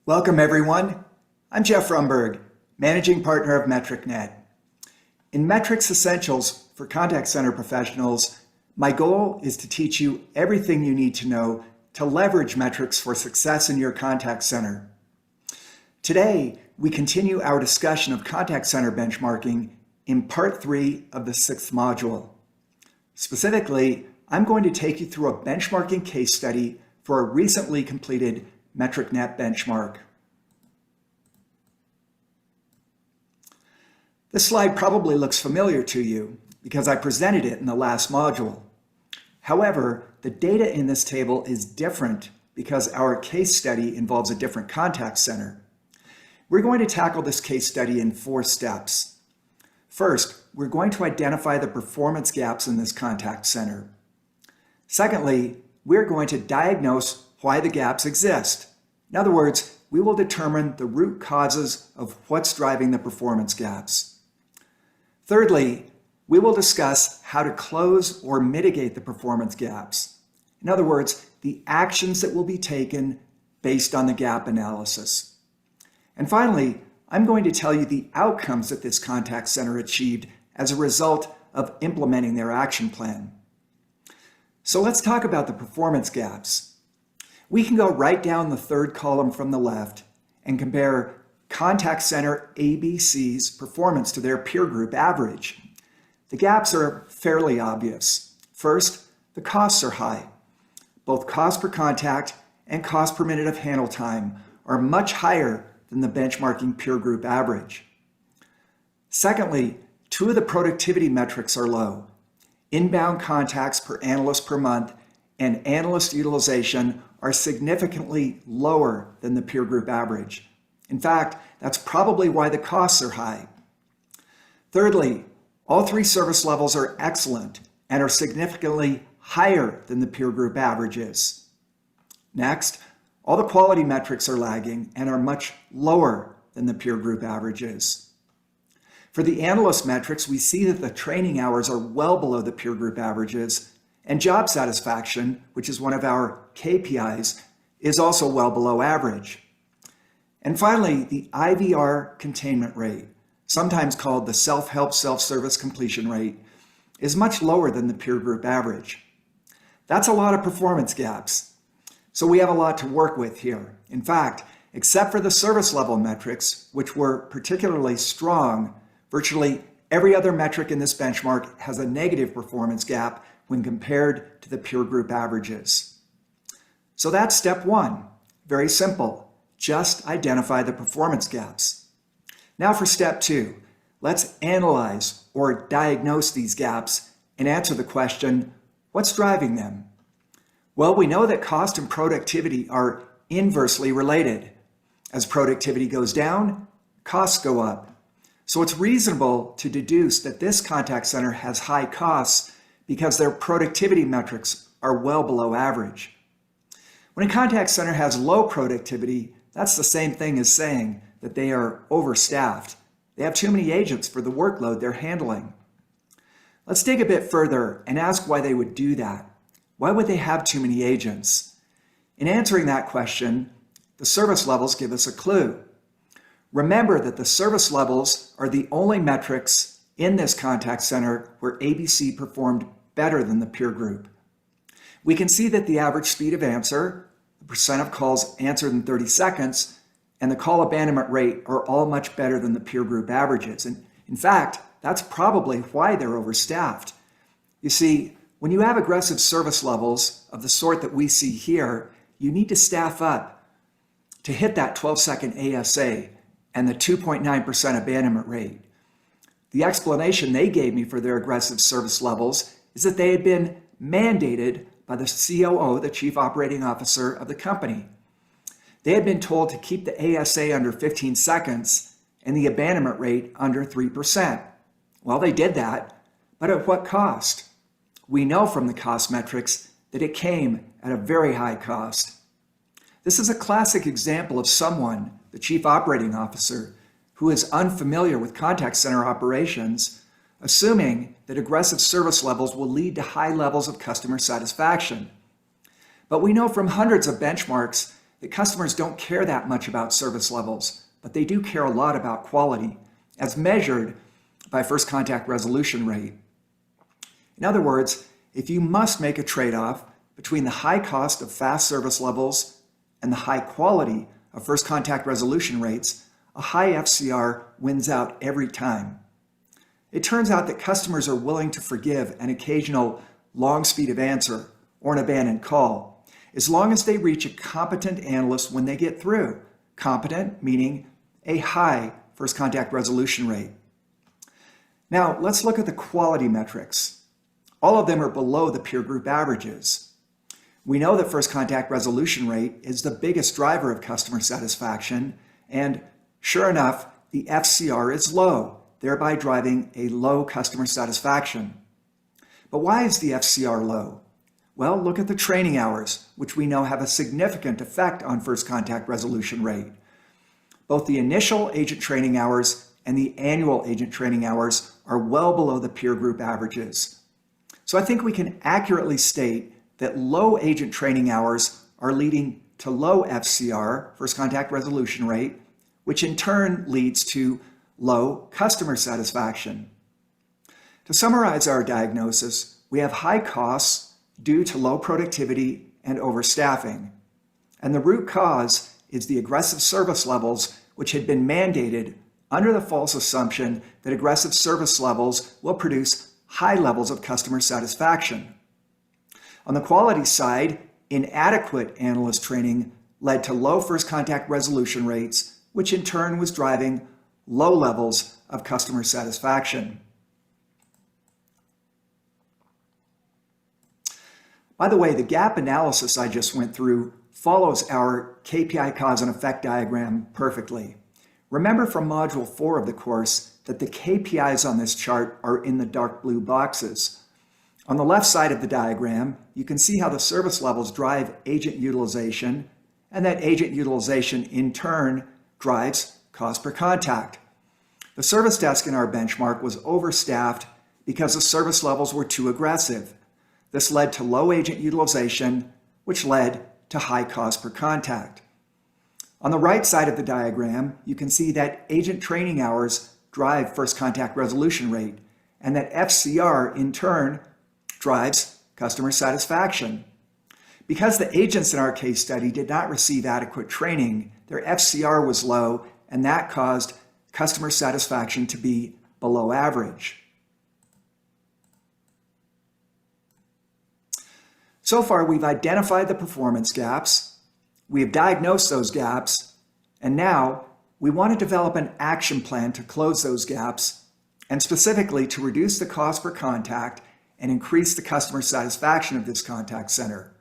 Welcome everyone. I'm Jeff Rumburg, Managing Partner of MetricNet. In Metrics Essentials for Contact Center Professionals, my goal is to teach you everything you need to know to leverage metrics for success in your contact center. Today, we continue our discussion of contact center benchmarking in part 3 of the 6th module. Specifically, I'm going to take you through a benchmarking case study for a recently completed MetricNet benchmark. This slide probably looks familiar to you because I presented it in the last module. However, the data in this table is different because our case study involves a different contact center. We're going to tackle this case study in 4 steps. First, we're going to identify the performance gaps in this contact center. Secondly, we're going to diagnose why the gaps exist. In other words, we will determine the root causes of what's driving the performance gaps. Thirdly, we will discuss how to close or mitigate the performance gaps. In other words, the actions that will be taken based on the gap analysis. And finally, I'm going to tell you the outcomes that this contact center achieved as a result of implementing their action plan. So let's talk about the performance gaps. We can go right down the 3rd column from the left and compare contact center ABC's performance to their peer group average. The gaps are fairly obvious. First, the costs are high. Both cost per contact and cost per minute of handle time are much higher than the benchmarking peer group average. Secondly, 2 of the productivity metrics are low. Inbound contacts per analyst per month and analyst utilization are significantly lower than the peer group average. In fact, that's probably why the costs are high. Thirdly, all 3 service levels are excellent and are significantly higher than the peer group averages. Next, all the quality metrics are lagging and are much lower than the peer group averages. For the analyst metrics, we see that the training hours are well below the peer group averages, and job satisfaction, which is one of our KPIs, is also well below average. And finally, the IVR containment rate, sometimes called the self-help self-service completion rate, is much lower than the peer group average. That's a lot of performance gaps. So we have a lot to work with here. In fact, except for the service level metrics, which were particularly strong, virtually every other metric in this benchmark has a negative performance gap when compared to the peer group averages. So that's step 1. Very simple. Just identify the performance gaps. Now for step 2. Let's analyze or diagnose these gaps and answer the question, what's driving them? Well, we know that cost and productivity are inversely related. As productivity goes down, costs go up. So it's reasonable to deduce that this contact center has high costs because their productivity metrics are well below average. When a contact center has low productivity, that's the same thing as saying that they are overstaffed. They have too many agents for the workload they're handling. Let's dig a bit further and ask why they would do that. Why would they have too many agents? In answering that question, the service levels give us a clue. Remember that the service levels are the only metrics in this contact center where ABC performed better than the peer group. We can see that the average speed of answer, the percent of calls answered in 30 seconds, and the call abandonment rate are all much better than the peer group averages. And in fact, that's probably why they're overstaffed. You see, when you have aggressive service levels of the sort that we see here, you need to staff up to hit that 12-second ASA and the 2.9% abandonment rate. The explanation they gave me for their aggressive service levels is that they had been mandated by the COO, the Chief Operating Officer of the company. They had been told to keep the ASA under 15 seconds and the abandonment rate under 3%. Well, they did that, but at what cost? We know from the cost metrics that it came at a very high cost. This is a classic example of someone, the Chief Operating Officer, who is unfamiliar with contact center operations, assuming that aggressive service levels will lead to high levels of customer satisfaction. But we know from hundreds of benchmarks that customers don't care that much about service levels, but they do care a lot about quality, as measured by first contact resolution rate. In other words, if you must make a trade-off between the high cost of fast service levels and the high quality of first contact resolution rates, a high FCR wins out every time. It turns out that customers are willing to forgive an occasional long speed of answer or an abandoned call, as long as they reach a competent analyst when they get through. Competent meaning a high first contact resolution rate. Now, let's look at the quality metrics. All of them are below the peer group averages. We know that first contact resolution rate is the biggest driver of customer satisfaction, and sure enough, the FCR is low, thereby driving a low customer satisfaction. But why is the FCR low? Well, look at the training hours, which we know have a significant effect on first contact resolution rate. Both the initial agent training hours and the annual agent training hours are well below the peer group averages. So I think we can accurately state that low agent training hours are leading to low FCR, first contact resolution rate, which in turn leads to low customer satisfaction. To summarize our diagnosis, we have high costs due to low productivity and overstaffing. And the root cause is the aggressive service levels, which had been mandated under the false assumption that aggressive service levels will produce high levels of customer satisfaction. On the quality side, inadequate analyst training led to low first contact resolution rates, which in turn was driving low levels of customer satisfaction. By the way, the gap analysis I just went through follows our KPI cause and effect diagram perfectly. Remember from Module 4 of the course that the KPIs on this chart are in the dark blue boxes. On the left side of the diagram, you can see how the service levels drive agent utilization, and that agent utilization in turn drives cost per contact. The service desk in our benchmark was overstaffed because the service levels were too aggressive. This led to low agent utilization, which led to high cost per contact. On the right side of the diagram, you can see that agent training hours drive first contact resolution rate, and that FCR in turn drives customer satisfaction. Because the agents in our case study did not receive adequate training, their FCR was low, and that caused customer satisfaction to be below average. So far, we've identified the performance gaps, we have diagnosed those gaps, and now we want to develop an action plan to close those gaps, and specifically to reduce the cost per contact and increase the customer satisfaction of this contact center.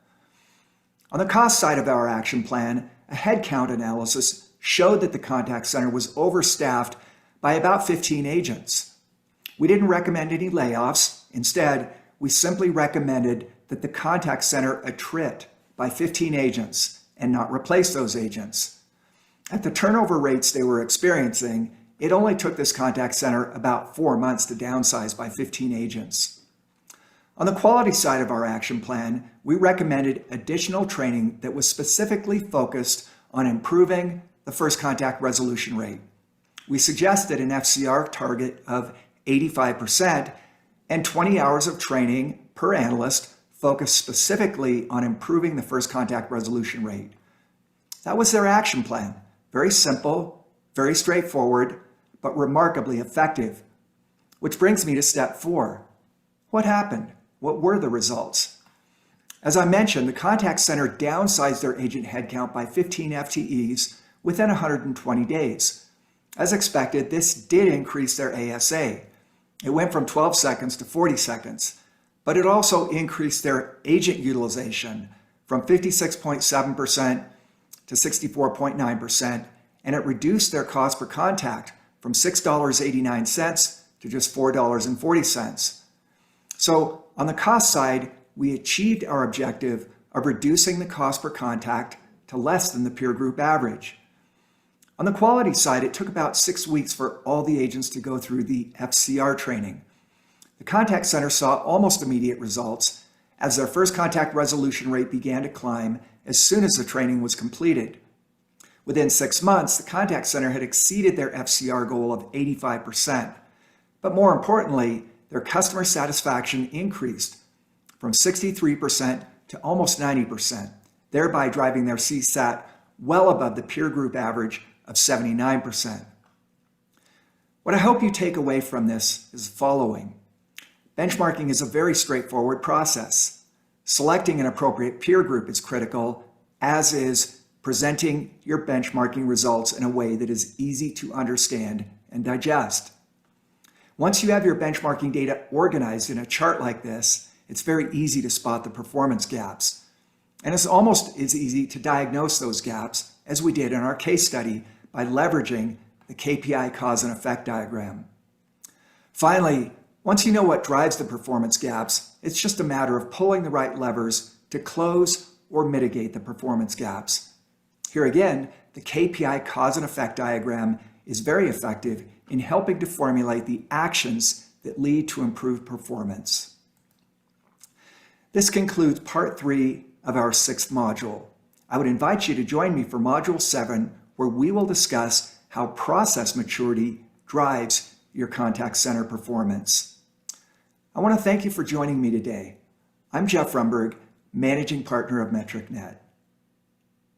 On the cost side of our action plan, a headcount analysis showed that the contact center was overstaffed by about 15 agents. We didn't recommend any layoffs. Instead, we simply recommended that the contact center attrit by 15 agents and not replace those agents. At the turnover rates they were experiencing, it only took this contact center about 4 months to downsize by 15 agents. On the quality side of our action plan, we recommended additional training that was specifically focused on improving the first contact resolution rate. We suggested an FCR target of 85% and 20 hours of training per analyst focused specifically on improving the first contact resolution rate. That was their action plan. Very simple, very straightforward, but remarkably effective. Which brings me to step 4. What happened? What were the results? As I mentioned, the contact center downsized their agent headcount by 15 FTEs within 120 days. As expected, this did increase their ASA. It went from 12 seconds to 40 seconds, but it also increased their agent utilization from 56.7% to 64.9%, and it reduced their cost per contact from $6.89 to just $4.40. So on the cost side, we achieved our objective of reducing the cost per contact to less than the peer group average. On the quality side, it took about 6 weeks for all the agents to go through the FCR training. The contact center saw almost immediate results, as their first contact resolution rate began to climb as soon as the training was completed. Within 6 months, the contact center had exceeded their FCR goal of 85%. But more importantly, their customer satisfaction increased from 63% to almost 90%, thereby driving their CSAT well above the peer group average of 79%. What I hope you take away from this is the following. Benchmarking is a very straightforward process. Selecting an appropriate peer group is critical, as is presenting your benchmarking results in a way that is easy to understand and digest. Once you have your benchmarking data organized in a chart like this, it's very easy to spot the performance gaps. And it's almost as easy to diagnose those gaps as we did in our case study by leveraging the KPI cause and effect diagram. Finally, once you know what drives the performance gaps, it's just a matter of pulling the right levers to close or mitigate the performance gaps. Here again, the KPI cause and effect diagram is very effective in helping to formulate the actions that lead to improved performance. This concludes part 3 of our 6th module. I would invite you to join me for module 7, where we will discuss how process maturity drives your contact center performance. I want to thank you for joining me today. I'm Jeff Rumburg, Managing Partner of MetricNet.